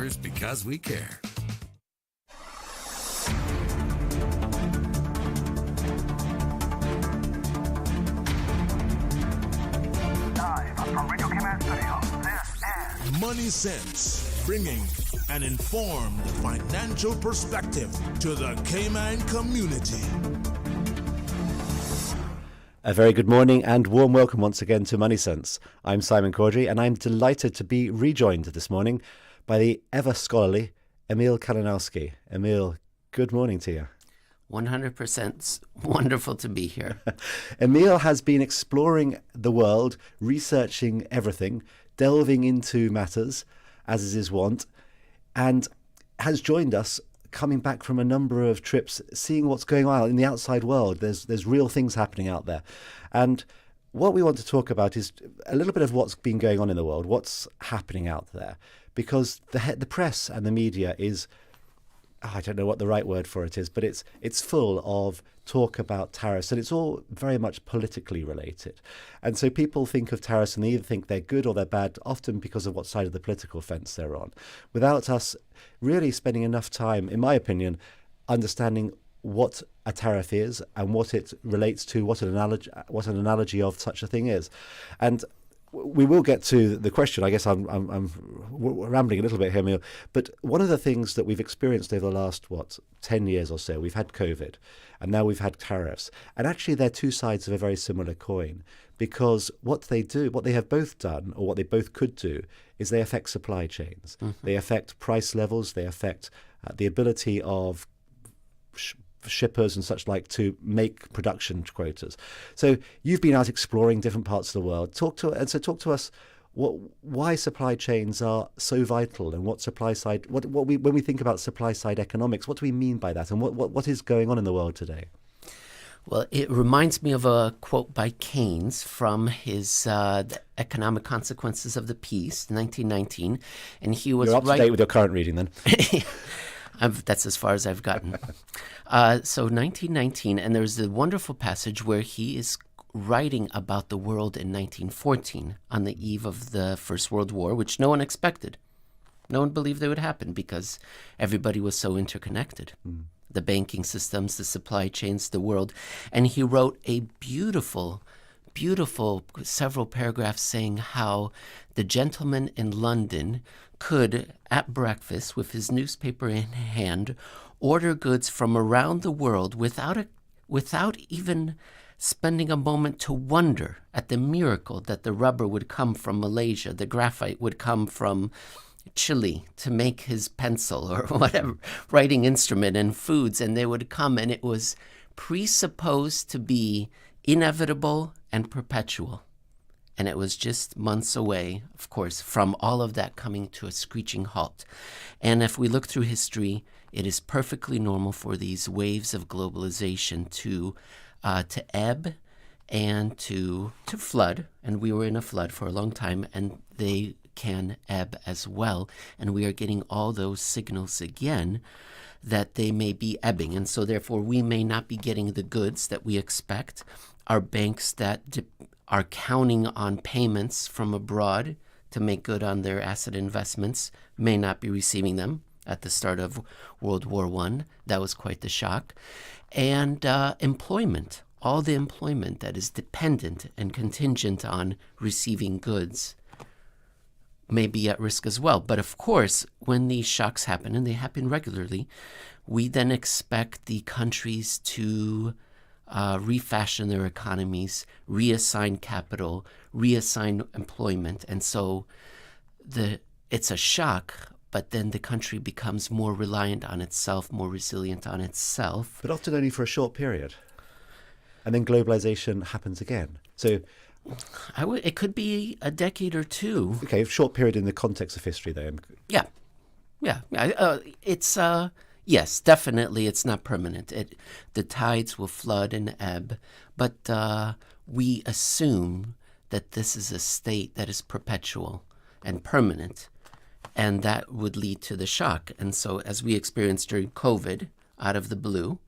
matters because we care. Money Sense, bringing an informed financial perspective to the Cayman community. A very good morning and warm welcome once again to Money Sense. I'm Simon Cawdery and I'm delighted to be rejoined this morning by the ever scholarly Emil Kalinowski. Emil, good morning to you. 100% wonderful to be here. Emil has been exploring the world, researching everything, delving into matters, as is his wont, and has joined us coming back from a number of trips, seeing what's going on in the outside world. There's real things happening out there. And what we want to talk about is a little bit of what's been going on in the world, what's happening out there, because the press and the media is, I don't know what the right word for it is, but it's full of talk about tariffs, and it's all very much politically related. And so people think of tariffs and they either think they're good or they're bad, often because of what side of the political fence they're on, without us really spending enough time, in my opinion, understanding what a tariff is and what it relates to, what an analogy of such a thing is. And we will get to the question. I guess I'm rambling a little bit here, Emil. But one of the things that we've experienced over the last, 10 years or so, we've had COVID, and now we've had tariffs. And actually, they're two sides of a very similar coin, because what they have both done, or what they both could do, is they affect supply chains. Mm-hmm. They affect price levels. They affect the ability of shippers and such like to make production quotas. So you've been out exploring different parts of the world. Talk to us why supply chains are so vital, and what supply side, when we think about supply side economics, what do we mean by that, and what is going on in the world today? Well, it reminds me of a quote by Keynes from his The Economic Consequences of the Peace, 1919, and he was You're up to date with your current reading then. That's as far as I've gotten. So 1919, and there's a wonderful passage where he is writing about the world in 1914 on the eve of the First World War, which no one expected. No one believed it would happen because everybody was so interconnected. Mm. The banking systems, the supply chains, the world. And he wrote a beautiful several paragraphs saying how the gentleman in London could, at breakfast, with his newspaper in hand, order goods from around the world without even spending a moment to wonder at the miracle that the rubber would come from Malaysia, the graphite would come from Chile to make his pencil or whatever writing instrument, and foods, and they would come, and it was presupposed to be inevitable and perpetual. And it was just months away, of course, from all of that coming to a screeching halt. And if we look through history, it is perfectly normal for these waves of globalization to ebb and to flood. And we were in a flood for a long time, and they can ebb as well. And we are getting all those signals again that they may be ebbing. And so therefore, we may not be getting the goods that we expect. Our banks that are counting on payments from abroad to make good on their asset investments may not be receiving them. At the start of World War I, that was quite the shock. And employment, all the employment that is dependent and contingent on receiving goods may be at risk as well. But of course, when these shocks happen, and they happen regularly, we then expect the countries to refashion their economies, reassign capital, reassign employment. And so it's a shock, but then the country becomes more reliant on itself, more resilient on itself. But often only for a short period. And then globalization happens again. So it could be a decade or two. Okay, short period in the context of history, though. Yeah. Yes, definitely it's not permanent. The tides will flood and ebb, but we assume that this is a state that is perpetual and permanent, and that would lead to the shock. And so as we experienced during COVID, out of the blue,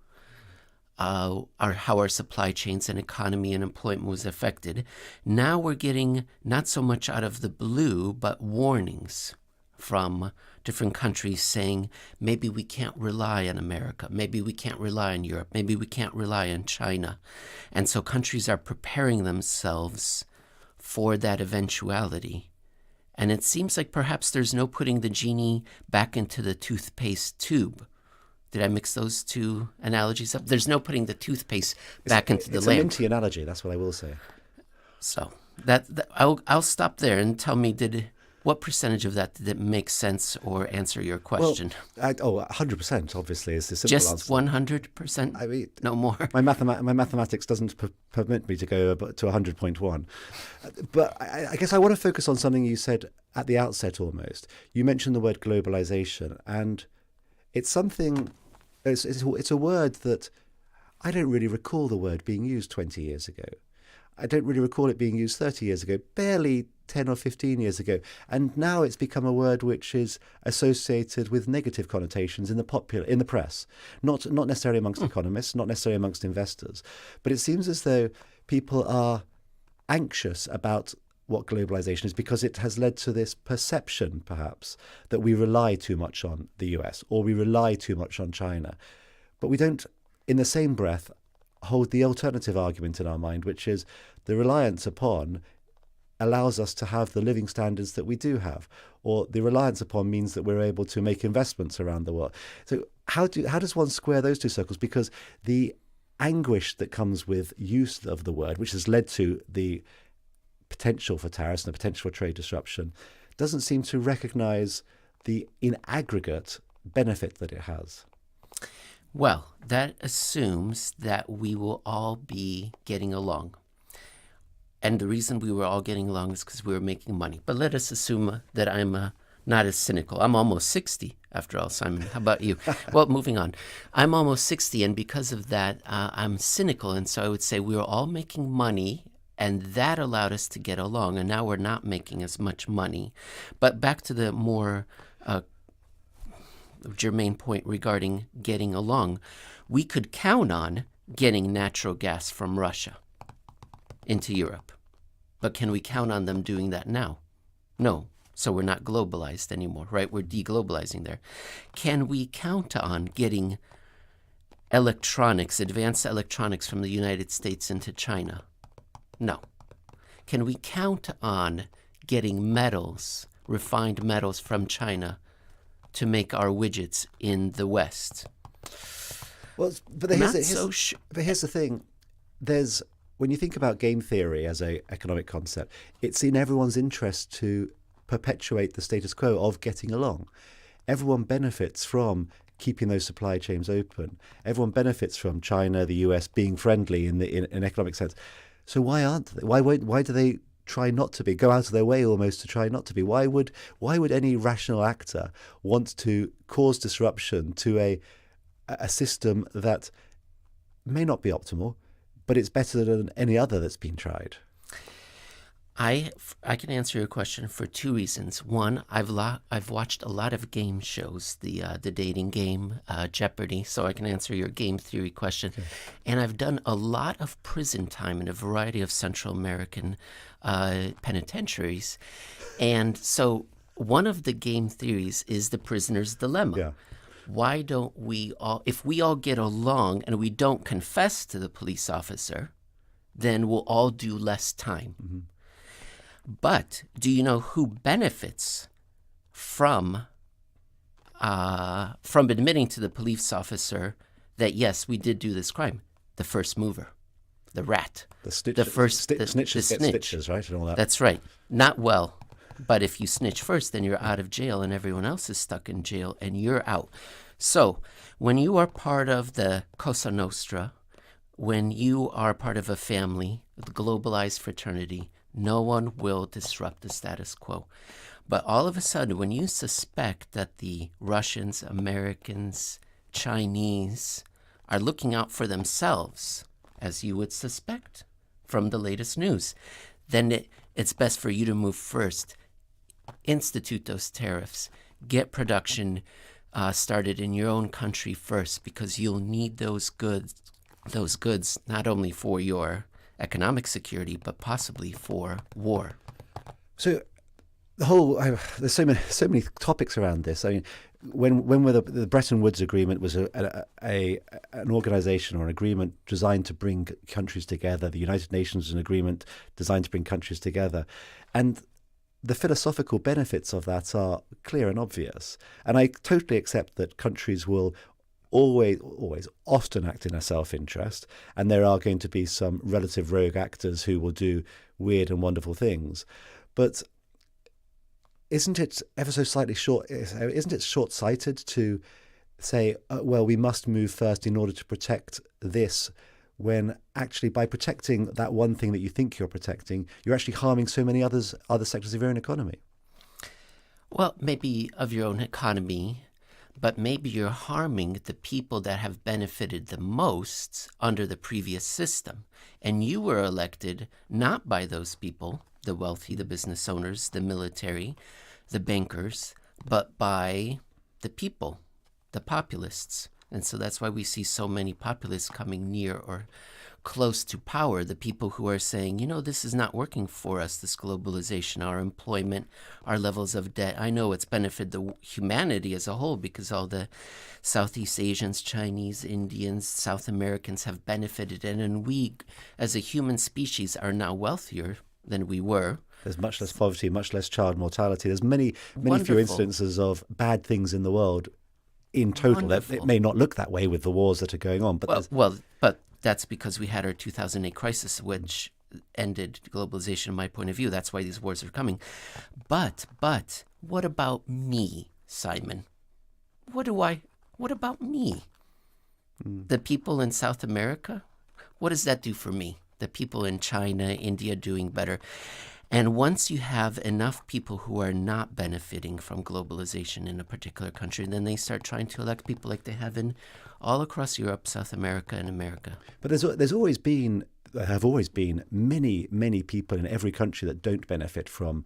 how our supply chains and economy and employment was affected, now we're getting not so much out of the blue, but warnings from different countries saying maybe we can't rely on America, maybe we can't rely on Europe, maybe we can't rely on China. And so countries are preparing themselves for that eventuality. And it seems like perhaps there's no putting the genie back into the toothpaste tube. Did I mix those two analogies up? There's no putting the toothpaste back into the lamp. It's a minty analogy, that's what I will say. So I'll stop there and tell me, what percentage of that did it make sense or answer your question? Well, 100%, obviously, is the simple answer. Just 100%? I mean, no more? My mathematics doesn't permit me to go to 100.1. But I guess I want to focus on something you said at the outset almost. You mentioned the word globalization, and it's something, it's a word that I don't really recall the word being used 20 years ago. I don't really recall it being used 30 years ago, barely 10 or 15 years ago. And now it's become a word which is associated with negative connotations in the press, not necessarily amongst economists, not necessarily amongst investors. But it seems as though people are anxious about what globalization is because it has led to this perception, perhaps, that we rely too much on the US or we rely too much on China. But we don't, in the same breath, hold the alternative argument in our mind, which is the reliance upon allows us to have the living standards that we do have, or the reliance upon means that we're able to make investments around the world. So how does one square those two circles? Because the anguish that comes with use of the word, which has led to the potential for tariffs and the potential for trade disruption, doesn't seem to recognize the in aggregate benefit that it has. Well, that assumes that we will all be getting along. And the reason we were all getting along is because we were making money. But let us assume that I'm not as cynical. I'm almost 60, after all, Simon. How about you? Well, moving on. I'm almost 60, and because of that, I'm cynical. And so I would say we were all making money, and that allowed us to get along. And now we're not making as much money. But back to the more germane point regarding getting along, we could count on getting natural gas from Russia into Europe. But can we count on them doing that now? No. So we're not globalized anymore, right? We're deglobalizing there. Can we count on getting electronics, advanced electronics from the United States into China? No. Can we count on getting metals, refined metals from China to make our widgets in the West? Well, but here's the thing. When you think about game theory as an economic concept, it's in everyone's interest to perpetuate the status quo of getting along. Everyone benefits from keeping those supply chains open. Everyone benefits from China, the US being friendly in an economic sense. So why aren't they? Why do they try not to be? Go out of their way almost to try not to be? Why would any rational actor want to cause disruption to a system that may not be optimal, but it's better than any other that's been tried? I can answer your question for two reasons. One, I've watched a lot of game shows, the dating game, Jeopardy, so I can answer your game theory question. Okay. And I've done a lot of prison time in a variety of Central American penitentiaries. And so one of the game theories is the prisoner's dilemma. Yeah. Why don't we all, if we all get along and we don't confess to the police officer, then we'll all do less time. Mm-hmm. But do you know who benefits from admitting to the police officer that, yes, we did do this crime? The first mover, the rat. Snitches snitch. Get stitches, right? And all that. That's right. Not well. But if you snitch first, then you're out of jail and everyone else is stuck in jail and you're out. So when you are part of the Cosa Nostra, when you are part of a family, the globalized fraternity, no one will disrupt the status quo. But all of a sudden, when you suspect that the Russians, Americans, Chinese are looking out for themselves, as you would suspect from the latest news, then it's best for you to move first, institute those tariffs, get production started in your own country first, because you'll need those goods not only for your economic security, but possibly for war. So there's so many topics around this. I mean, when the Bretton Woods Agreement was an organization or an agreement designed to bring countries together. The United Nations was an agreement designed to bring countries together, and the philosophical benefits of that are clear and obvious. And I totally accept that countries will always, often act in a self-interest, and there are going to be some relative rogue actors who will do weird and wonderful things. But isn't it ever so slightly isn't it short-sighted to say, well, we must move first in order to protect this, when actually by protecting that one thing that you think you're protecting, you're actually harming so many other sectors of your own economy? Well, maybe of your own economy, but maybe you're harming the people that have benefited the most under the previous system. And you were elected not by those people, the wealthy, the business owners, the military, the bankers, but by the people, the populists. And so that's why we see so many populists coming near or close to power, the people who are saying, this is not working for us, this globalization, our employment, our levels of debt. I know it's benefited the humanity as a whole because all the Southeast Asians, Chinese, Indians, South Americans have benefited. And we, as a human species, are now wealthier than we were. There's much less poverty, much less child mortality. There's many Wonderful. fewer instances of bad things in the world in total. Wonderful. It may not look that way with the wars that are going on, but but that's because we had our 2008 crisis, which ended globalization, in my point of view. That's why these wars are coming. But what about me, Simon? What about me? The people in South America? What does that do for me? The people in China, India doing better. And once you have enough people who are not benefiting from globalization in a particular country, then they start trying to elect people like they have in all across Europe, South America, and America. But there have always been many people in every country that don't benefit from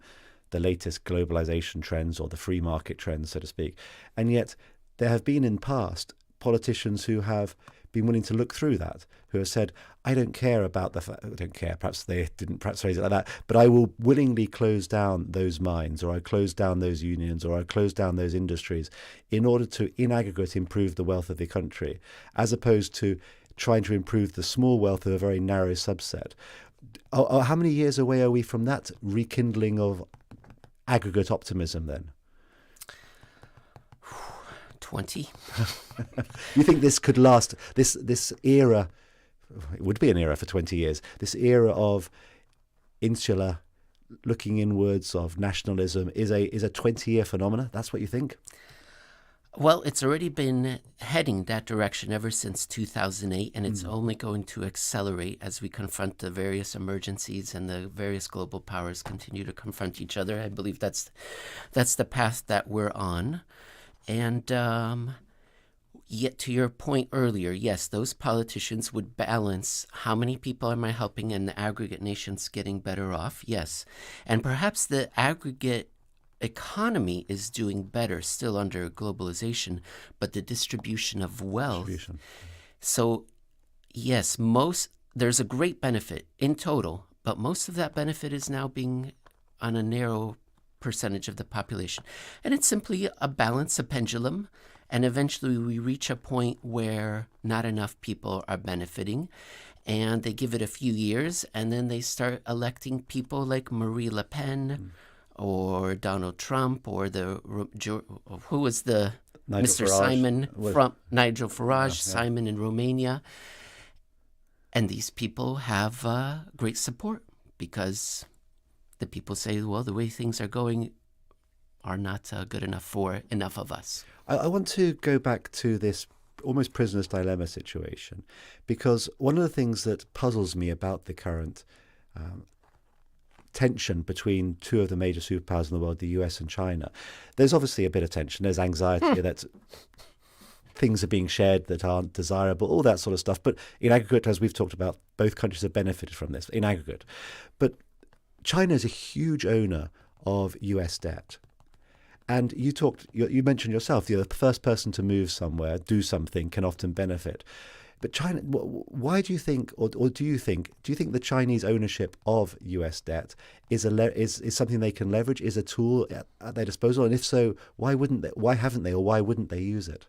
the latest globalization trends or the free market trends, so to speak. And yet there have been in past politicians who have been willing to look through that, who have said, I don't care about I don't care, perhaps they didn't phrase it like that, but I will willingly close down those mines, or I close down those unions, or I close down those industries in order to, in aggregate, improve the wealth of the country, as opposed to trying to improve the small wealth of a very narrow subset. How many years away are we from that rekindling of aggregate optimism then? 20. You think this could last, this era, it would be an era for 20 years, this era of insular looking inwards, of nationalism, is a 20-year phenomena? That's what you think? Well, it's already been heading that direction ever since 2008, and it's only going to accelerate as we confront the various emergencies and the various global powers continue to confront each other. I believe that's the path that we're on. And yet, to your point earlier, yes, those politicians would balance how many people am I helping and the aggregate nations getting better off, yes. And perhaps the aggregate economy is doing better still under globalization, but the distribution of wealth. So, yes, there's a great benefit in total, but most of that benefit is now being on a narrow percentage of the population. And it's simply a balance, a pendulum, and eventually we reach a point where not enough people are benefiting, and they give it a few years, and then they start electing people like Marie Le Pen or Donald Trump or who was the Nigel Mr. Farage. Simon from Nigel Farage, Simon in Romania. And these people have great support because the people say, well, the way things are going are not good enough for enough of us. I want to go back to this almost prisoner's dilemma situation, because one of the things that puzzles me about the current tension between two of the major superpowers in the world, the US and China, there's obviously a bit of tension. There's anxiety that things are being shared that aren't desirable, all that sort of stuff. But in aggregate, as we've talked about, both countries have benefited from this in aggregate. But China is a huge owner of US debt. And you mentioned yourself, the first person to move somewhere, do something, can often benefit. But China, why do you think, or do you think the Chinese ownership of U.S. debt is something they can leverage, is a tool at their disposal? And if so, why wouldn't they? Why haven't they, or why wouldn't they use it?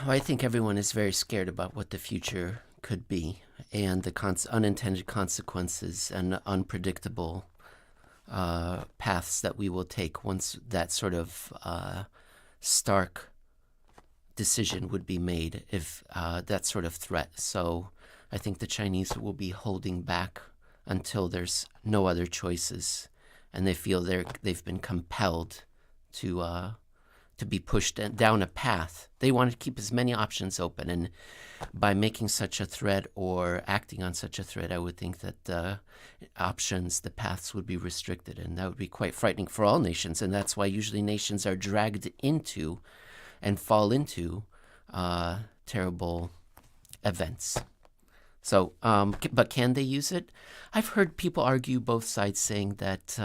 Well, I think everyone is very scared about what the future could be, and the unintended consequences and unpredictable paths that we will take once that sort of stark decision would be made, if that sort of threat. So I think the Chinese will be holding back until there's no other choices, and they feel they've been compelled to be pushed down a path. They want to keep as many options open, and by making such a threat or acting on such a threat, I would think that the paths would be restricted, and that would be quite frightening for all nations. And that's why usually nations are dragged into and fall into terrible events. So, but can they use it? I've heard people argue both sides, saying that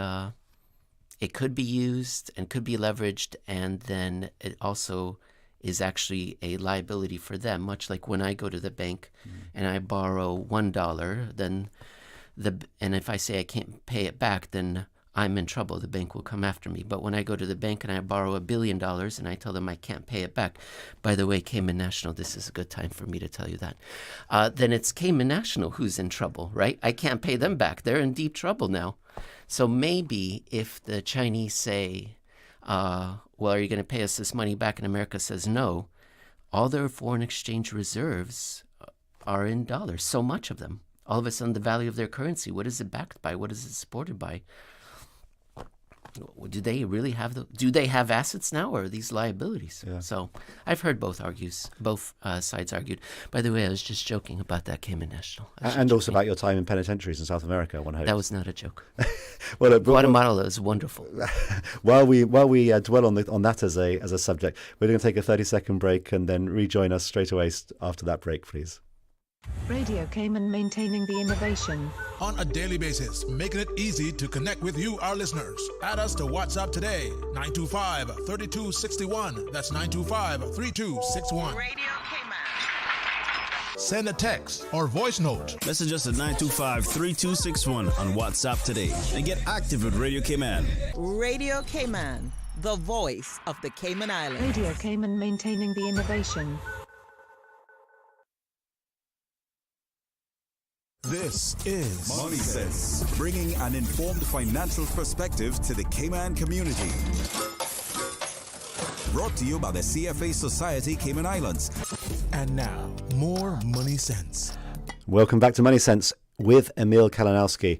it could be used and could be leveraged, and then it also is actually a liability for them, much like when I go to the bank and I borrow $1, then and if I say I can't pay it back, then I'm in trouble. The bank will come after me. But when I go to the bank and I borrow $1 billion and I tell them I can't pay it back, by the way, Cayman National, this is a good time for me to tell you that, then it's Cayman National who's in trouble, right? I can't pay them back. They're in deep trouble now. So maybe if the Chinese say, well, are you going to pay us this money back? And America says no, all their foreign exchange reserves are in dollars, so much of them. All of a sudden, the value of their currency, what is it backed by? What is it supported by? Do they really have do they have assets now, or are these liabilities? Yeah. So I've heard both sides argued. By the way, I was just joking about that Cayman National. And also about your time in penitentiaries in South America, one hopes. That was not a joke. Well, Guatemala is wonderful. While we dwell on that as a subject, we're going to take a 30-second break and then rejoin us straight away after that break, please. Radio Cayman, maintaining the innovation. On a daily basis, making it easy to connect with you, our listeners. Add us to WhatsApp today, 925-3261. That's 925-3261. Radio Cayman. Send a text or voice note. Message us at 925-3261 on WhatsApp today and get active with Radio Cayman. Radio Cayman, the voice of the Cayman Islands. Radio Cayman, maintaining the innovation. This is Money Sense, bringing an informed financial perspective to the Cayman community. Brought to you by the CFA Society Cayman Islands. And now, more Money Sense. Welcome back to Money Sense with Emil Kalinowski.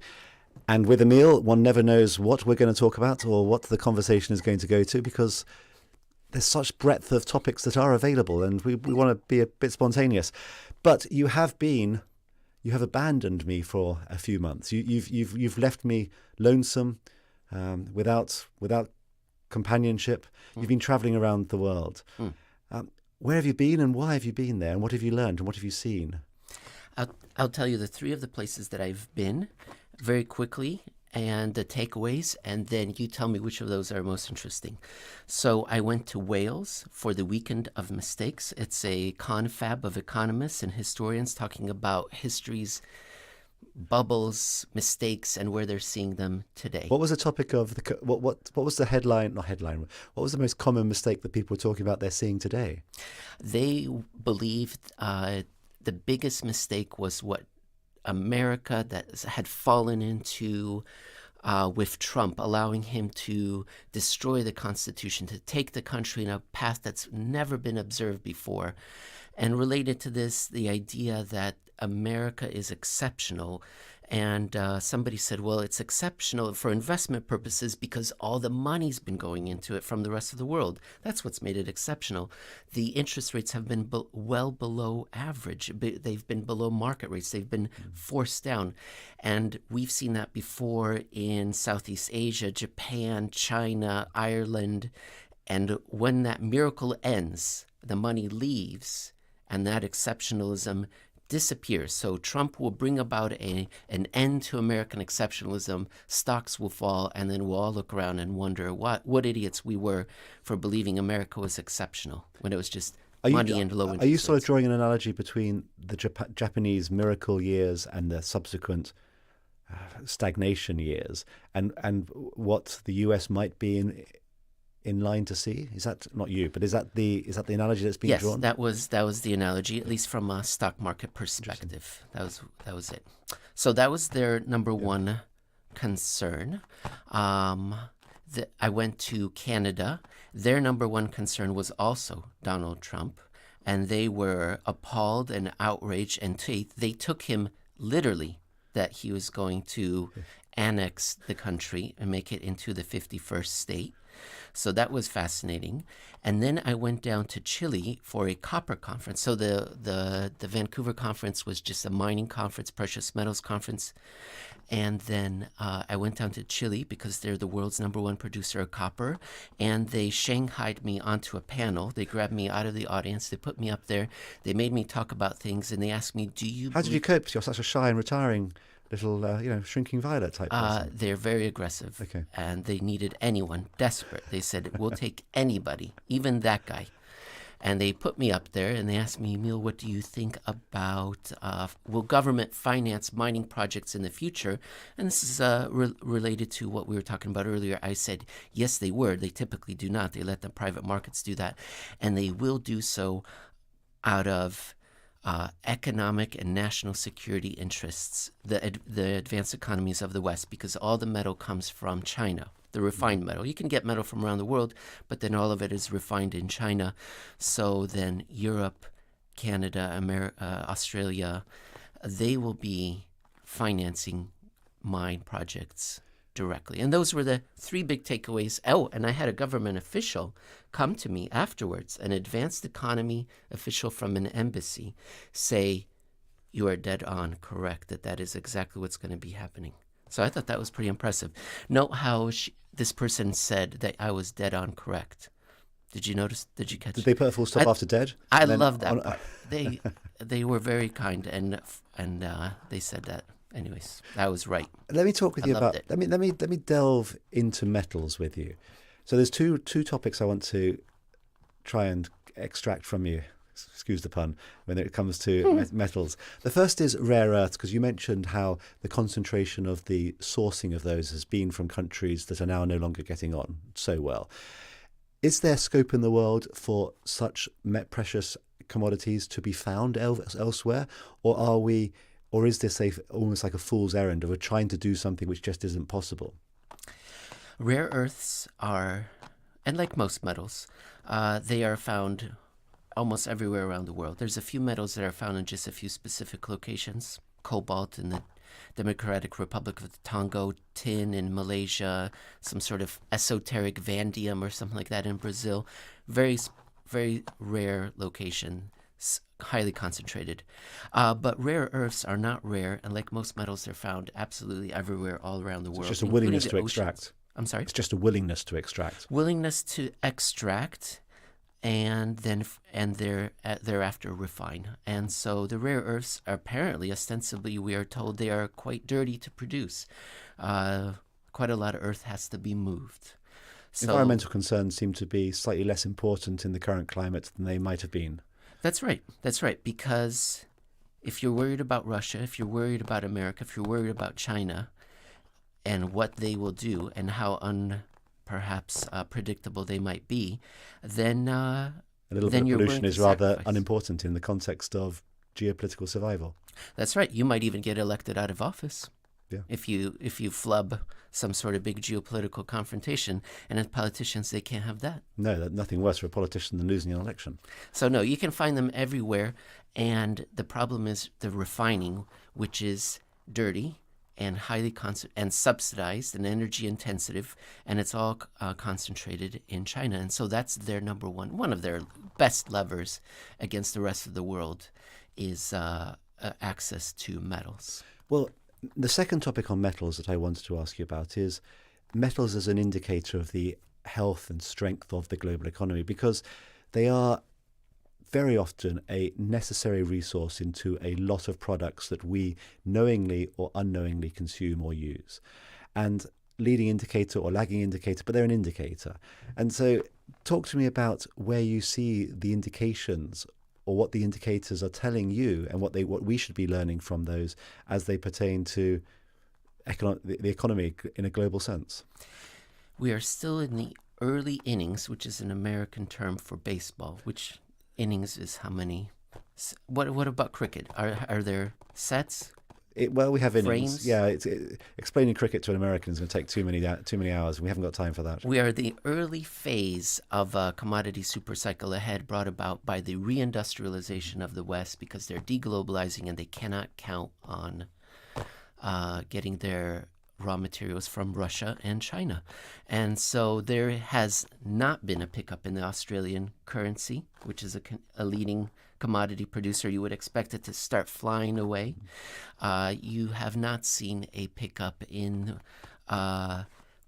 And with Emil, one never knows what we're going to talk about or what the conversation is going to go to, because there's such breadth of topics that are available, and we want to be a bit spontaneous. But you have abandoned me for a few months. You've left me lonesome, without companionship. You've been traveling around the world. Where have you been, and why have you been there, and what have you learned, and what have you seen? I'll tell you the three of the places that I've been very quickly, and the takeaways, and then you tell me which of those are most interesting. So I went to Wales for the Weekend of Mistakes. It's a confab of economists and historians talking about history's bubbles, mistakes, and where they're seeing them today. What was the topic of what was the headline? Not headline. What was the most common mistake that people were talking about they're seeing today? They believed the biggest mistake was what America that had fallen into with Trump, allowing him to destroy the Constitution, to take the country in a path that's never been observed before. And related to this, the idea that America is exceptional. And somebody said, well, it's exceptional for investment purposes because all the money's been going into it from the rest of the world. That's what's made it exceptional. The interest rates have been well below average. They've been below market rates. They've been forced down. And we've seen that before in Southeast Asia, Japan, China, Ireland. And when that miracle ends, the money leaves, and that exceptionalism disappears. So Trump will bring about an end to American exceptionalism, stocks will fall, and then we'll all look around and wonder what idiots we were for believing America was exceptional when it was just money in low interest Are you sort of rates. drawing an analogy between the Japanese miracle years and the subsequent stagnation years, and what the US might be in line to see? Is that not you, but is that the analogy that's being drawn? Yes, that was the analogy, at least from a stock market perspective. That was it. So that was their number one concern. I went to Canada. Their number one concern was also Donald Trump, and they were appalled and outraged, and they took him literally that he was going to annex the country and make it into the 51st state. So that was fascinating. And then I went down to Chile for a copper conference. So the Vancouver conference was just a mining conference, precious metals conference. And then I went down to Chile because they're the world's number one producer of copper. And they shanghaied me onto a panel. They grabbed me out of the audience. They put me up there. They made me talk about things. And they asked me, How did you cope? 'Cause you're such a shy and retiring little, shrinking violet type person. They're very aggressive. Okay. And they needed anyone, desperate. They said, we'll take anybody, even that guy. And they put me up there and they asked me, Emil, what do you think about, will government finance mining projects in the future? And this is related to what we were talking about earlier. I said, yes, they would. They typically do not. They let the private markets do that. And they will do so out of economic and national security interests, the advanced economies of the West, because all the metal comes from China, the refined metal. You can get metal from around the world, but then all of it is refined in China. So then Europe, Canada, Australia, they will be financing mine projects directly. And those were the three big takeaways. Oh, and I had a government official come to me afterwards, an advanced economy official from an embassy, say, you are dead on correct, that is exactly what's going to be happening. So I thought that was pretty impressive. Note how this person said that I was dead on correct. Did you notice? Did you catch? Did they put a full stop after dead? I love that part. They were very kind, and they said that. Anyways, I was right. Let me talk with you about. it. Let me delve into metals with you. So there's two topics I want to try and extract from you. Excuse the pun. When it comes to metals, the first is rare earths, because you mentioned how the concentration of the sourcing of those has been from countries that are now no longer getting on so well. Is there scope in the world for such precious commodities to be found elsewhere, or is this almost like a fool's errand of trying to do something which just isn't possible? Rare earths are, and like most metals, they are found almost everywhere around the world. There's a few metals that are found in just a few specific locations. Cobalt in the Democratic Republic of the Congo, tin in Malaysia, some sort of esoteric vanadium or something like that in Brazil. Very, very rare location, highly concentrated. But rare earths are not rare, and like most metals, they're found absolutely everywhere all around the world. It's just a willingness to including the extract. oceans. I'm sorry? It's just a willingness to extract. Willingness to extract, and thereafter refine. And so the rare earths are apparently, ostensibly, we are told they are quite dirty to produce. Quite a lot of earth has to be moved. So, Environmental concerns seem to be slightly less important in the current climate than they might have been. That's right. Because if you're worried about Russia, if you're worried about America, if you're worried about China and what they will do and how perhaps predictable they might be, then A little bit of you're pollution willing is to rather sacrifice. unimportant in the context of geopolitical survival. That's right. You might even get elected out of office. Yeah. If you flub some sort of big geopolitical confrontation, and as politicians, they can't have that. No, nothing worse for a politician than losing an election. So no, you can find them everywhere, and the problem is the refining, which is dirty and highly and subsidized and energy intensive, and it's all concentrated in China. And so that's their number one of their best levers against the rest of the world is access to metals. Well, the second topic on metals that I wanted to ask you about is metals as an indicator of the health and strength of the global economy, because they are very often a necessary resource into a lot of products that we knowingly or unknowingly consume or use. And leading indicator or lagging indicator, but they're an indicator. And so talk to me about where you see the indications or what the indicators are telling you and what we should be learning from those as they pertain to the economy in a global sense. We are still in the early innings, which is an American term for baseball. Which innings is how many? What about cricket? Are there sets? We have innings. Frames? Yeah, explaining cricket to an American is going to take too many hours. We haven't got time for that. We are the early phase of a commodity supercycle ahead, brought about by the reindustrialization of the West, because they're deglobalizing and they cannot count on getting their raw materials from Russia and China. And so there has not been a pickup in the Australian currency, which is a leading commodity producer. You would expect it to start flying away. You have not seen a pickup in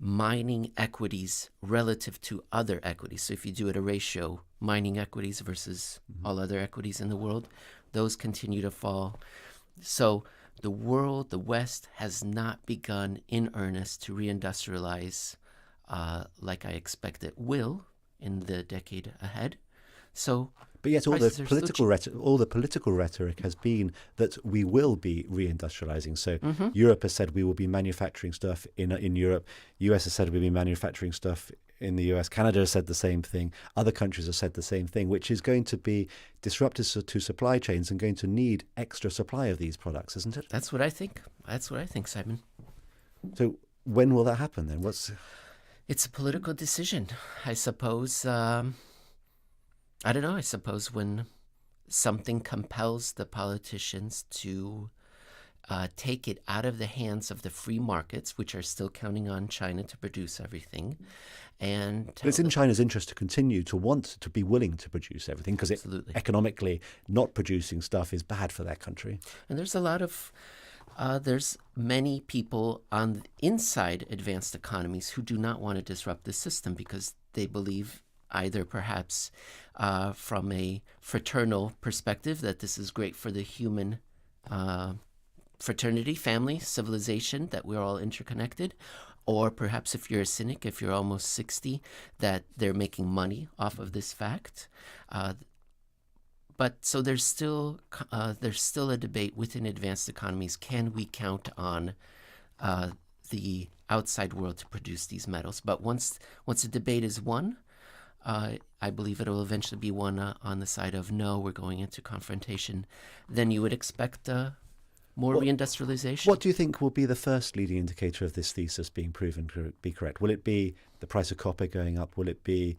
mining equities relative to other equities. So if you do it a ratio, mining equities versus all other equities in the world, those continue to fall. So the world, the West, has not begun in earnest to reindustrialize like I expect it will in the decade ahead. So, but yet all the political rhetoric has been that we will be reindustrializing. So Europe has said we will be manufacturing stuff in Europe. US has said we'll be manufacturing stuff in the US. Canada has said the same thing. Other countries have said the same thing, which is going to be disruptive to supply chains and going to need extra supply of these products, isn't it? That's what I think. That's what I think, Simon. So when will that happen then? It's a political decision, I suppose. I don't know. I suppose when something compels the politicians to take it out of the hands of the free markets, which are still counting on China to produce everything. But it's in China's interest to continue to want to be willing to produce everything, because economically not producing stuff is bad for that country. And there's a lot of there's many people on inside advanced economies who do not want to disrupt the system because they believe, either perhaps from a fraternal perspective, that this is great for the human fraternity, family, civilization, that we're all interconnected. Or perhaps if you're a cynic, if you're almost 60, that they're making money off of this fact. But so there's still a debate within advanced economies. Can we count on the outside world to produce these metals? But once the debate is won, I believe it will eventually be won on the side of no, we're going into confrontation. Then you would expect more reindustrialization. What do you think will be the first leading indicator of this thesis being proven to be correct? Will it be the price of copper going up? Will it be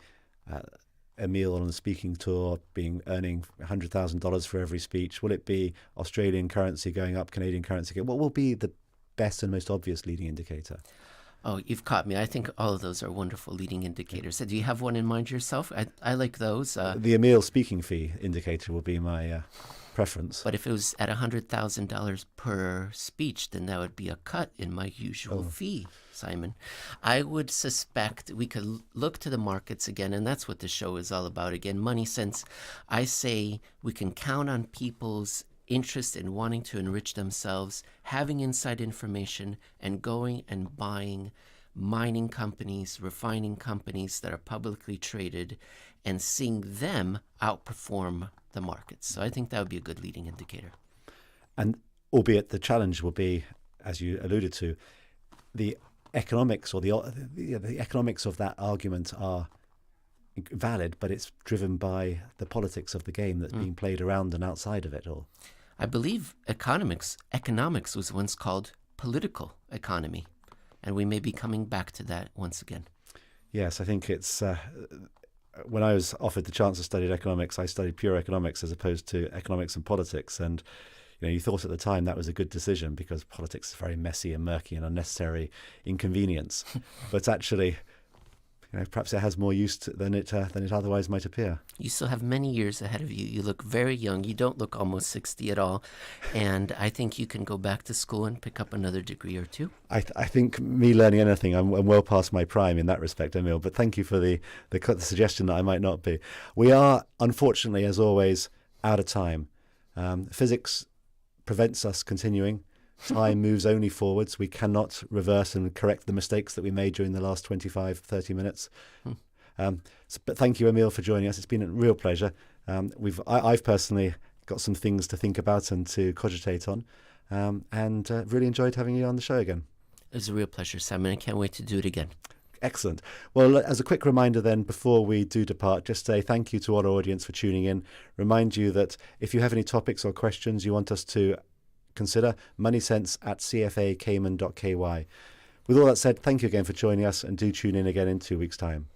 Emil on a speaking tour earning $100,000 for every speech? Will it be Australian currency going up, Canadian currency going up? What will be the best and most obvious leading indicator? Oh, you've caught me. I think all of those are wonderful leading indicators. Do you have one in mind yourself? I like those. The Emil speaking fee indicator will be my preference. But if it was at $100,000 per speech, then that would be a cut in my usual fee, Simon. I would suspect we could look to the markets again, and that's what the show is all about. Again, money sense. I say we can count on people's interest in wanting to enrich themselves, having inside information, and going and buying mining companies, refining companies that are publicly traded, and seeing them outperform the markets. So I think that would be a good leading indicator. And albeit the challenge will be, as you alluded to, the economics or the economics of that argument are valid, but it's driven by the politics of the game that's being played around and outside of it all. I believe economics was once called political economy, and we may be coming back to that once again. Yes, I think it's when I was offered the chance to study economics, I studied pure economics as opposed to economics and politics. And you thought at the time that was a good decision because politics is very messy and murky and unnecessary inconvenience. But actually, perhaps it has more use than it otherwise might appear. You still have many years ahead of you. You look very young. You don't look almost 60 at all. And I think you can go back to school and pick up another degree or two. I think me learning anything, I'm well past my prime in that respect, Emil. But thank you for the suggestion that I might not be. We are, unfortunately, as always, out of time. Physics prevents us continuing. Time moves only forwards. We cannot reverse and correct the mistakes that we made during the last 25, 30 minutes. But thank you, Emil, for joining us. It's been a real pleasure. I've personally got some things to think about and to cogitate on, and really enjoyed having you on the show again. It was a real pleasure, Simon. I can't wait to do it again. Excellent. Well, as a quick reminder then, before we do depart, just say thank you to our audience for tuning in. Remind you that if you have any topics or questions you want us to consider, moneysense@cfacayman.ky. With all that said, thank you again for joining us, and do tune in again in 2 weeks' time.